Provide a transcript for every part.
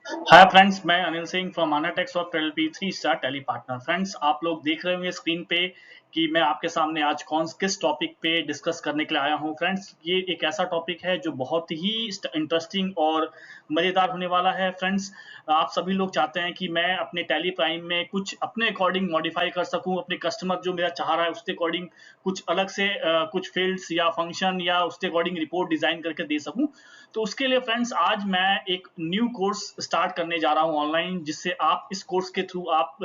हाय friends, मैं Anil Singh from अनाटेक्स of LP 3 star Tally partner. Friends, आप लोग देख रहे होंगे स्क्रीन पे कि मैं आपके सामने आज किस टॉपिक पे डिस्कस करने के लिए आया हूं। फ्रेंड्स, ये एक ऐसा टॉपिक है जो बहुत ही इंटरेस्टिंग और मज़ेदार होने वाला है। फ्रेंड्स, आप सभी लोग चाहते हैं कि मैं अपने टेली प्राइम में कुछ अपने अकॉर्डिंग मॉडिफाई कर सकूं, अपने कस्टमर जो मेरा चाह रहा है उसके अकॉर्डिंग कुछ अलग से कुछ फील्ड्स या फंक्शन या उसके अकॉर्डिंग रिपोर्ट डिज़ाइन करके दे सकूं। तो उसके लिए फ्रेंड्स आज मैं एक न्यू कोर्स स्टार्ट करने जा रहा हूं ऑनलाइन, जिससे आप इस कोर्स के थ्रू आप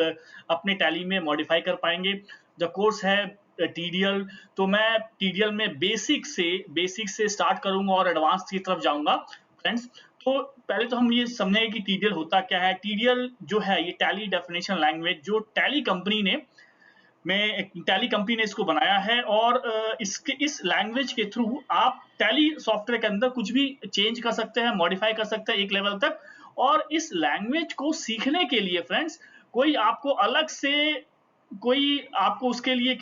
अपने टैली में मॉडिफाई कर पाएंगे। द कोर्स है टीडीएल। तो मैं टीडीएल में बेसिक से स्टार्ट करूंगा और एडवांस की तरफ जाऊंगा। फ्रेंड्स, तो पहले तो हम ये समझेंगे कि टीडीएल होता क्या है। टीडीएल जो है ये टैली डेफिनेशन लैंग्वेज जो टैली कंपनी ने टैली कंपनी ने इसको बनाया है। और इसके इस लैंग्वेज के थ्रू आप टैली सॉफ्टवेयर के अंदर कुछ भी चेंज कर सकते हैं, मॉडिफाई कर सकते हैं एक लेवल तक। और इस लैंग्वेज को सीखने के लिए फ्रेंड्स कोई आपको उसके लिए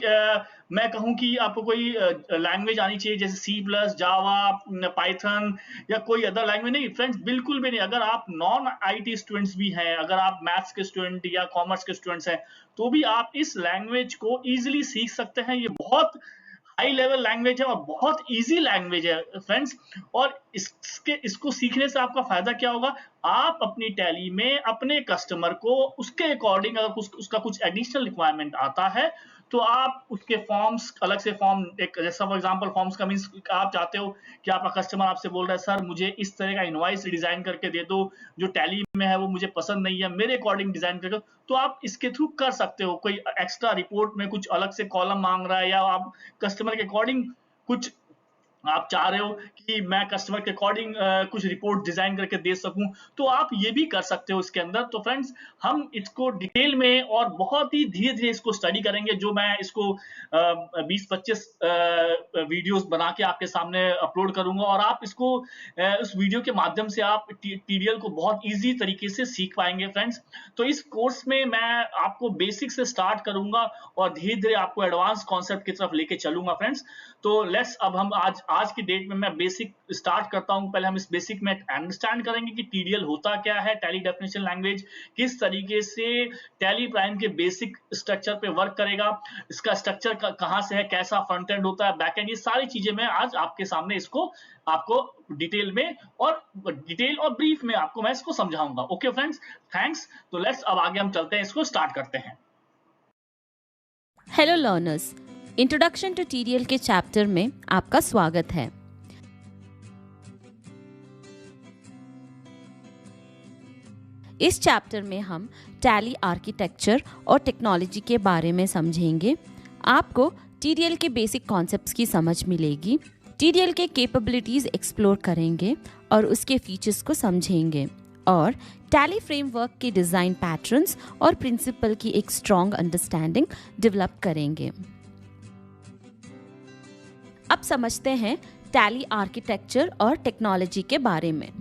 मैं कहूं कि आपको कोई लैंग्वेज आनी चाहिए जैसे सी प्लस, जावा, पाइथन या कोई अदर लैंग्वेज नहीं। फ्रेंड्स, बिल्कुल भी नहीं। अगर आप नॉन आईटी स्टूडेंट्स भी हैं, अगर आप मैथ्स के स्टूडेंट या कॉमर्स के स्टूडेंट्स हैं, तो भी आप इस लैंग्वेज को इजीली सीख सकते हैं। ये बहुत हाई लेवल लैंग्वेज है और बहुत इजी लैंग्वेज है फ्रेंड्स। और इसको सीखने से आपका फायदा क्या होगा? आप अपनी टैली में अपने कस्टमर को उसके अकॉर्डिंग अगर उसका कुछ एडिशनल रिक्वायरमेंट आता है तो आप उसके फॉर्म्स अलग से फॉर्म एक जैसा फॉर एग्जांपल फॉर्म्स का मींस आप चाहते हो कि आपका कस्टमर आपसे बोल रहा है सर मुझे इस तरह का इनवॉइस डिजाइन करके दे दो, जो टैली में है वो मुझे पसंद नहीं है, मेरे अकॉर्डिंग डिजाइन करके। तो आप इसके थ्रू कर सकते हो। कोई एक्स्ट्रा रिपोर्ट में कुछ अलग से कॉलम मांग रहा है या आप कस्टमर के अकॉर्डिंग कुछ आप चाह रहे हो कि मैं कस्टमर के अकॉर्डिंग कुछ रिपोर्ट डिजाइन करके दे सकूं, तो आप ये भी कर सकते हो इसके अंदर। तो फ्रेंड्स, हम इसको डिटेल में और बहुत ही धीरे धीरे इसको स्टडी करेंगे। जो मैं इसको 20-25 वीडियोस बना के आपके सामने अपलोड करूंगा और आप इसको उस वीडियो के माध्यम से आप टीडीएल को बहुत ईजी तरीके से सीख पाएंगे। फ्रेंड्स, तो इस कोर्स में मैं आपको बेसिक से स्टार्ट करूंगा और धीरे धीरे आपको एडवांस कॉन्सेप्ट की तरफ लेके चलूंगा। फ्रेंड्स, तो लेट्स अब हम आज की डेट में मैं बेसिक स्टार्ट करता हूं। पहले हम इस बेसिक में अंडरस्टैंड करेंगे कि टीडीएल होता क्या है, टैली डेफिनेशन लैंग्वेज किस तरीके से टैली प्राइम के बेसिक स्ट्रक्चर पे वर्क करेगा, इसका स्ट्रक्चर कहां से है, कैसा फ्रंट एंड होता है, बैक एंड, ये सारी चीजें मैं आज आपके सामने आपको डिटेल और ब्रीफ में आपको मैं इसको समझाऊंगा। Okay friends, thanks. तो लेट्स अब आगे हम चलते हैं, इसको स्टार्ट करते हैं। Hello learners, introduction to TDL के चैप्टर में आपका स्वागत है। इस चैप्टर में हम टैली आर्किटेक्चर और टेक्नोलॉजी के बारे में समझेंगे। आपको टीडीएल के बेसिक कॉन्सेप्ट्स की समझ मिलेगी, टीडीएल के कैपेबिलिटीज एक्सप्लोर करेंगे और उसके फीचर्स को समझेंगे और टैली फ्रेमवर्क के डिज़ाइन पैटर्न्स और प्रिंसिपल की एक स्ट्रॉन्ग अंडरस्टैंडिंग डेवलप करेंगे। अब समझते हैं टैली आर्किटेक्चर और टेक्नोलॉजी के बारे में।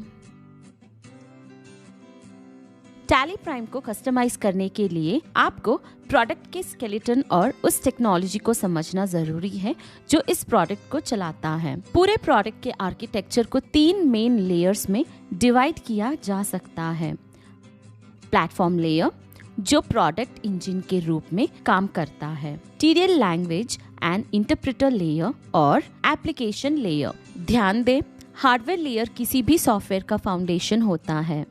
टैली प्राइम को कस्टमाइज करने के लिए आपको प्रोडक्ट के स्केलेटन और उस टेक्नोलॉजी को समझना जरूरी है जो इस प्रोडक्ट को चलाता है। पूरे प्रोडक्ट के आर्किटेक्चर को 3 मेन लेयर्स में डिवाइड किया जा सकता है। प्लेटफॉर्म लेयर जो प्रोडक्ट इंजन के रूप में काम करता है, TDL language and interpreter layer और एप्लीकेशन लेयर। ध्यान दें, हार्डवेयर लेयर किसी भी सॉफ्टवेयर का फाउंडेशन होता है।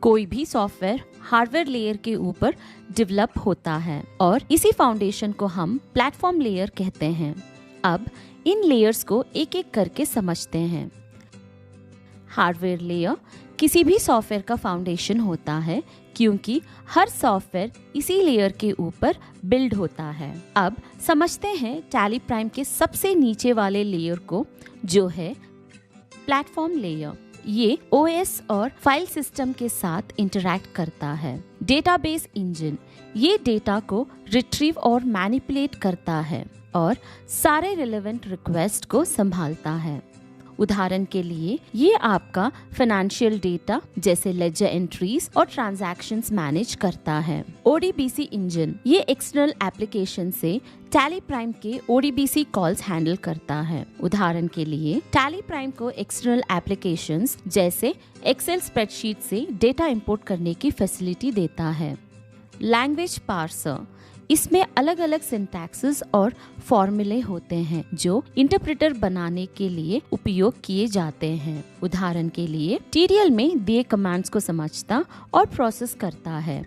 कोई भी सॉफ्टवेयर हार्डवेयर लेयर के ऊपर डेवलप होता है और इसी फाउंडेशन को हम प्लेटफॉर्म लेयर कहते हैं। अब इन लेयर्स को एक एक करके समझते हैं। हार्डवेयर लेयर किसी भी सॉफ्टवेयर का फाउंडेशन होता है क्योंकि हर सॉफ्टवेयर इसी लेयर के ऊपर बिल्ड होता है। अब समझते हैं टैली प्राइम के सबसे नीचे वाले लेयर को, जो है प्लेटफॉर्म लेयर। ये ओएस और फाइल सिस्टम के साथ इंटरैक्ट करता है। डेटाबेस इंजन ये डेटा को रिट्रीव और मैनिपुलेट करता है और सारे रिलेवेंट रिक्वेस्ट को संभालता है। उदाहरण के लिए ये आपका फाइनेंशियल डेटा जैसे लेजर एंट्रीज और ट्रांजैक्शंस मैनेज करता है। ODBC इंजन ये एक्सटर्नल एप्लीकेशन से टैली प्राइम के ODBC कॉल्स हैंडल करता है। उदाहरण के लिए टैली प्राइम को एक्सटर्नल एप्लीकेशंस जैसे एक्सेल स्प्रेडशीट से डेटा इंपोर्ट करने की फैसिलिटी देता है। लैंग्वेज पार्सर इसमें अलग अलग सिंटैक्सेस और फॉर्मूले होते हैं जो इंटरप्रेटर बनाने के लिए उपयोग किए जाते हैं। उदाहरण के लिए TDL में दिए कमांड्स को समझता और प्रोसेस करता है।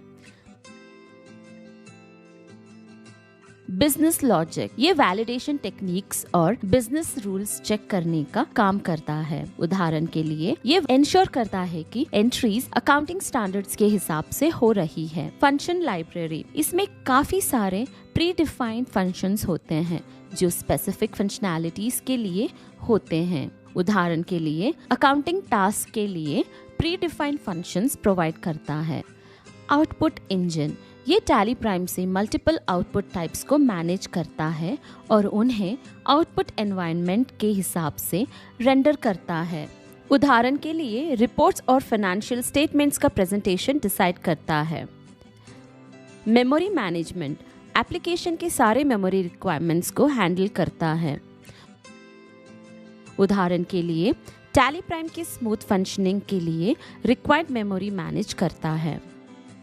बिजनेस लॉजिक ये वैलिडेशन टेक्निक्स और बिजनेस रूल्स चेक करने का काम करता है। उदाहरण के लिए ये इंश्योर करता है कि एंट्रीज अकाउंटिंग स्टैंडर्ड्स के हिसाब से हो रही है। फंक्शन लाइब्रेरी इसमें काफी सारे प्री डिफाइंड फंक्शंस होते हैं जो स्पेसिफिक फंक्शनैलिटीज के लिए होते हैं। उदाहरण के लिए अकाउंटिंग टास्क के लिए प्री डिफाइंड फंक्शंस प्रोवाइड करता है। आउटपुट इंजन ये टैली प्राइम से मल्टीपल आउटपुट टाइप्स को मैनेज करता है और उन्हें आउटपुट एनवायरनमेंट के हिसाब से रेंडर करता है। उदाहरण के लिए रिपोर्ट्स और फाइनेंशियल स्टेटमेंट्स का प्रेजेंटेशन डिसाइड करता है। मेमोरी मैनेजमेंट एप्लीकेशन के सारे मेमोरी रिक्वायरमेंट्स को हैंडल करता है। उदाहरण के लिए टैली प्राइम के स्मूथ फंक्शनिंग के लिए रिक्वायर्ड मेमोरी मैनेज करता है।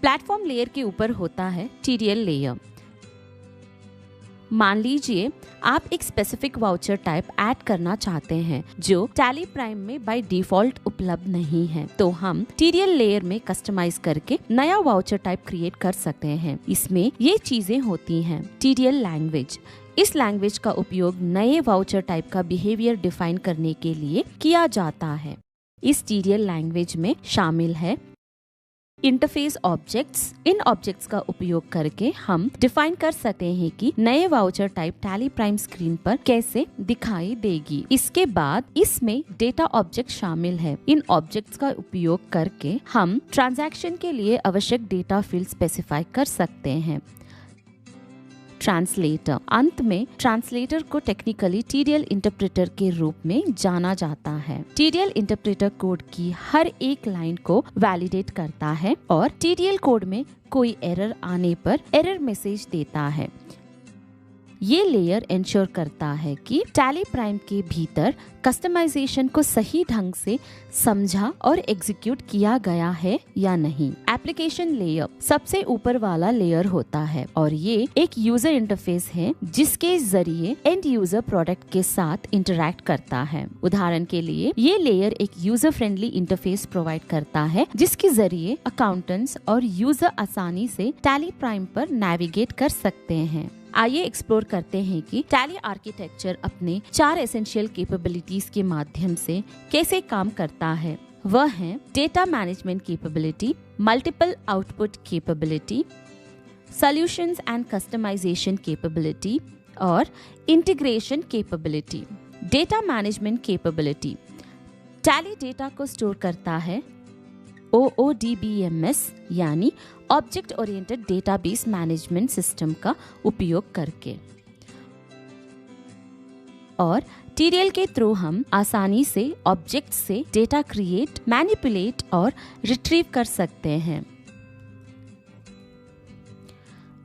प्लेटफॉर्म लेयर के ऊपर होता है TDL लेयर। मान लीजिए आप एक स्पेसिफिक वाउचर टाइप ऐड करना चाहते हैं जो टैली प्राइम में बाय डिफॉल्ट उपलब्ध नहीं है, तो हम TDL लेयर में कस्टमाइज करके नया वाउचर टाइप क्रिएट कर सकते हैं। इसमें ये चीजें होती हैं। TDL लैंग्वेज इस लैंग्वेज का उपयोग नए वाउचर टाइप का बिहेवियर डिफाइन करने के लिए किया जाता है। इस TDL लैंग्वेज में शामिल है इंटरफेस ऑब्जेक्ट्स। इन ऑब्जेक्ट्स का उपयोग करके हम डिफाइन कर सकते हैं कि नए voucher type tally prime screen पर कैसे दिखाई देगी। इसके बाद इसमें डेटा ऑब्जेक्ट शामिल है। इन ऑब्जेक्ट्स का उपयोग करके हम ट्रांजैक्शन के लिए आवश्यक डेटा फील्ड स्पेसिफाई कर सकते हैं। ट्रांसलेटर अंत में ट्रांसलेटर को टेक्निकली TDL इंटरप्रेटर के रूप में जाना जाता है। TDL इंटरप्रेटर कोड की हर एक लाइन को वैलिडेट करता है और TDL कोड में कोई एरर आने पर एरर मैसेज देता है। ये लेयर इंश्योर करता है कि टैली प्राइम के भीतर कस्टमाइजेशन को सही ढंग से समझा और एग्जीक्यूट किया गया है या नहीं। एप्लीकेशन लेयर सबसे ऊपर वाला लेयर होता है और ये एक यूजर इंटरफेस है जिसके जरिए एंड यूजर प्रोडक्ट के साथ इंटरैक्ट करता है। उदाहरण के लिए ये लेयर एक यूजर फ्रेंडली इंटरफेस प्रोवाइड करता है जिसके जरिए अकाउंटेंट्स और यूजर आसानी से टैली प्राइम पर नेविगेट कर सकते हैं। आइए एक्सप्लोर करते हैं कि टैली आर्किटेक्चर अपने 4 एसेंशियल कैपेबिलिटीज के माध्यम से कैसे काम करता है। वह है data management capability, multiple output capability, solutions and customisation capability और integration capability. Data management capability Tally data को स्टोर करता है OODBMS यानी object oriented database management system का उपयोग करके, और TDL के थ्रू हम आसानी से ऑब्जेक्ट से डेटा क्रिएट, मैनिपुलेट और रिट्रीव कर सकते हैं।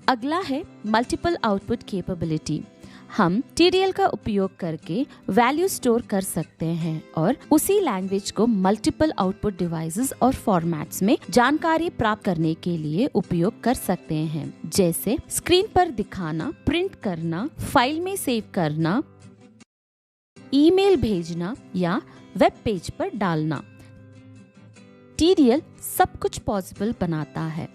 अगला है मल्टीपल आउटपुट कैपेबिलिटी। हम TDL का उपयोग करके वैल्यू स्टोर कर सकते हैं और उसी लैंग्वेज को मल्टीपल आउटपुट डिवाइसेस और फॉर्मेट्स में जानकारी प्राप्त करने के लिए उपयोग कर सकते हैं, जैसे स्क्रीन पर दिखाना, प्रिंट करना, फाइल में सेव करना, ईमेल भेजना या वेब पेज पर डालना। TDL सब कुछ पॉसिबल बनाता है।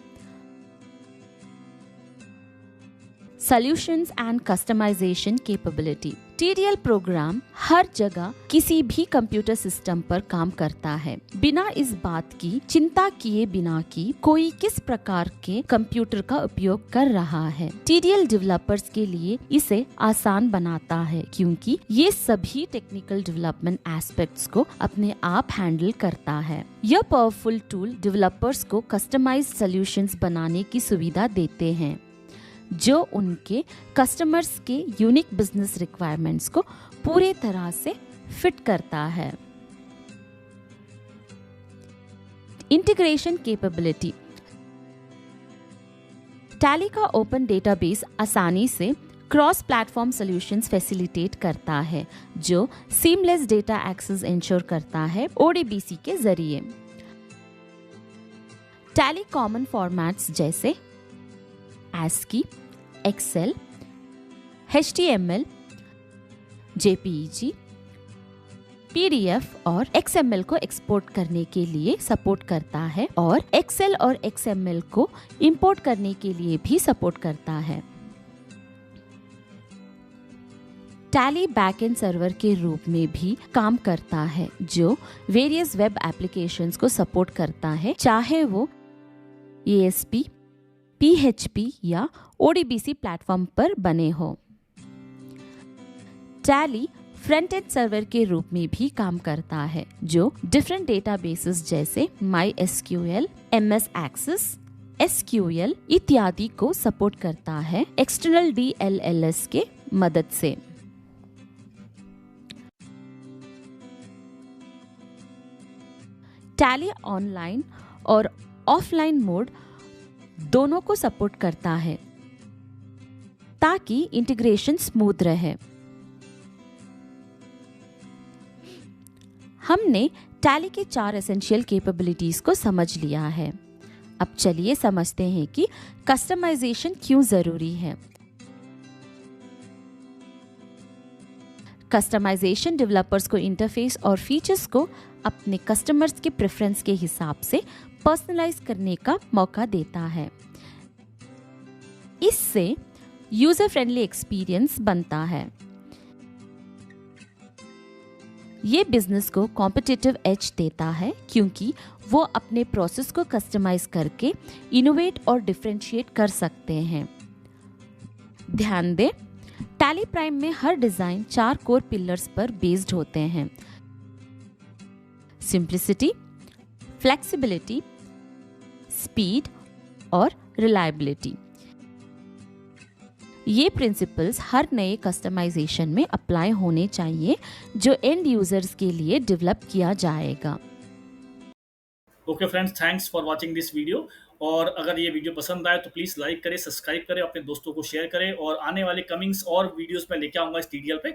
Solutions and customisation capability TDL program हर जगह किसी भी कंप्यूटर सिस्टम पर काम करता है, बिना इस बात की चिंता किए बिना कि कोई किस प्रकार के कंप्यूटर का उपयोग कर रहा है। TDL डेवलपर्स के लिए इसे आसान बनाता है क्योंकि ये सभी टेक्निकल डेवलपमेंट एस्पेक्ट्स को अपने आप हैंडल करता है। यह पावरफुल टूल डेवलपर्स को कस्टमाइज्ड सॉल्यूशंस बनाने की सुविधा देते हैं जो उनके कस्टमर्स के यूनिक बिजनेस रिक्वायरमेंट्स को पूरे तरह से फिट करता है। Integration capability. टैली का ओपन डेटाबेस आसानी से क्रॉस प्लेटफॉर्म सॉल्यूशंस फैसिलिटेट करता है, जो सीमलेस डेटा एक्सेस इंश्योर करता है ODBC के जरिए। टैली कॉमन फॉर्मेट्स जैसे ASCII, Excel, HTML, JPEG, PDF और XML को एक्सपोर्ट करने के लिए सपोर्ट करता है और Excel और XML को इंपोर्ट करने के लिए भी सपोर्ट करता है। टैली बैकएंड सर्वर के रूप में भी काम करता है, जो वेरियस वेब एप्लीकेशंस को सपोर्ट करता है, चाहे वो ASP, PHP या ODBC प्लेटफॉर्म पर बने हो। टैली फ्रंट एंड सर्वर के रूप में भी काम करता है, जो डिफरेंट डेटाबेसेस जैसे MySQL, MS Access, SQL इत्यादि को सपोर्ट करता है एक्सटर्नल DLLs के मदद से। टैली ऑनलाइन और ऑफलाइन मोड दोनों को सपोर्ट करता है ताकि इंटीग्रेशन स्मूथ रहे। हमने टैली के 4 एसेंशियल कैपेबिलिटीज को समझ लिया है। अब चलिए समझते हैं कि कस्टमाइजेशन क्यों जरूरी है। कस्टमाइजेशन डेवलपर्स को इंटरफेस और फीचर्स को अपने कस्टमर्स के प्रेफरेंस के हिसाब से पर्सनलाइज करने का मौका देता है। इससे यूजर फ्रेंडली एक्सपीरियंस बनता है। ये बिजनेस को कॉम्पिटिटिव एज देता है, क्योंकि वो अपने प्रोसेस को कस्टमाइज करके इनोवेट और डिफरेंशिएट कर सकते हैं। ध्यान दें, टैली प्राइम में हर डिजाइन 4 कोर पिलर्स पर बेस्ड होते हैं: सिंप्लिसिटी, फ्लेक्सिबिलिटी, स्पीड और रिलायबिलिटी। ये प्रिंसिपल्स हर नए कस्टमाइजेशन में अप्लाई होने चाहिए, जो एंड यूजर्स के लिए डेवलप किया जाएगा। Okay friends, thanks for watching this video. और अगर ये वीडियो पसंद आए तो प्लीज़ लाइक करें, सब्सक्राइब करें, अपने दोस्तों को शेयर करें, और आने वाले कमिंग्स और वीडियोस में लेके आऊँगा इस TDL पे।